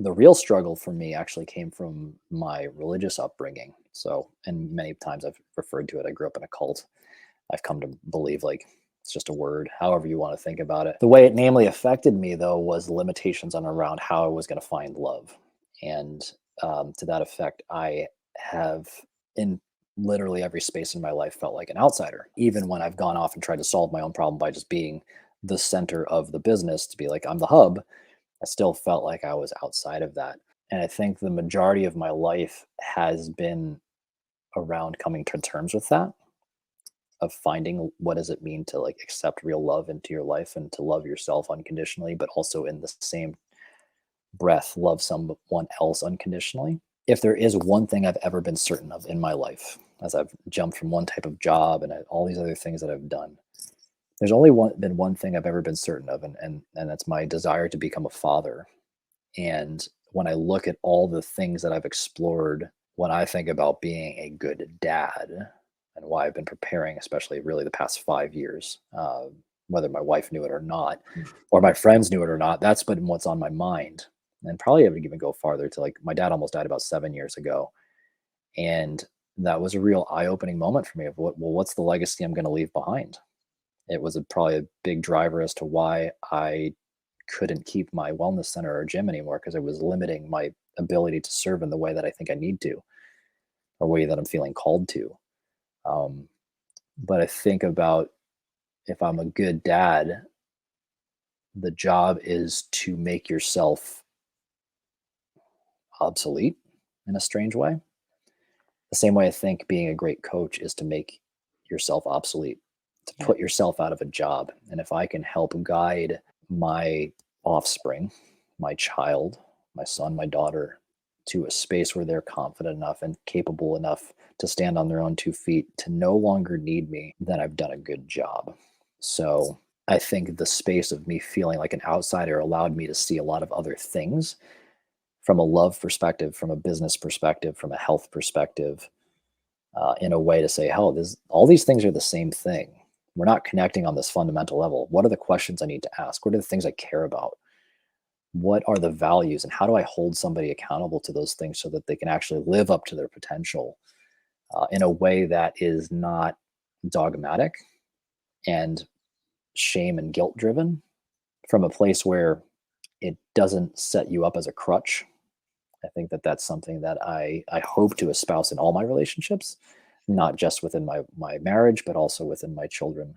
The real struggle for me actually came from my religious upbringing. So, and many times I've referred to it, I grew up in a cult. I've come to believe like it's just a word, however you want to think about it. The way it namely affected me, though, was the limitations on around how I was going to find love. And to that effect, I have in literally every space in my life felt like an outsider, even when I've gone off and tried to solve my own problem by just being the center of the business, to be like, I'm the hub. I still felt like I was outside of that. And I think the majority of my life has been around coming to terms with that, of finding what does it mean to like accept real love into your life and to love yourself unconditionally, but also in the same breath love someone else unconditionally. If there is one thing I've ever been certain of in my life, as I've jumped from one type of job and all these other things that I've done, there's only been one thing I've ever been certain of, and that's my desire to become a father. And when I look at all the things that I've explored, when I think about being a good dad and why I've been preparing, especially really the past 5 years, whether my wife knew it or not, or my friends knew it or not, that's been what's on my mind. And probably I would even go farther to like my dad almost died about 7 years ago. And that was a real eye-opening moment for me of what's the legacy I'm going to leave behind? It was probably a big driver as to why I couldn't keep my wellness center or gym anymore, because it was limiting my ability to serve in the way that I think I need to, or way that I'm feeling called to. But I think about, if I'm a good dad, the job is to make yourself obsolete in a strange way. The same way I think being a great coach is to make yourself obsolete, to Yeah. put yourself out of a job. And if I can help guide my offspring, my child, my son, my daughter, to a space where they're confident enough and capable enough to stand on their own 2 feet, to no longer need me, then I've done a good job. So I think the space of me feeling like an outsider allowed me to see a lot of other things from a love perspective, from a business perspective, from a health perspective, in a way to say, hell, all these things are the same thing. We're not connecting on this fundamental level. What are the questions I need to ask? What are the things I care about? What are the values, and how do I hold somebody accountable to those things so that they can actually live up to their potential in a way that is not dogmatic and shame and guilt driven, from a place where it doesn't set you up as a crutch. I think that that's something that I hope to espouse in all my relationships, not just within my marriage, but also within my children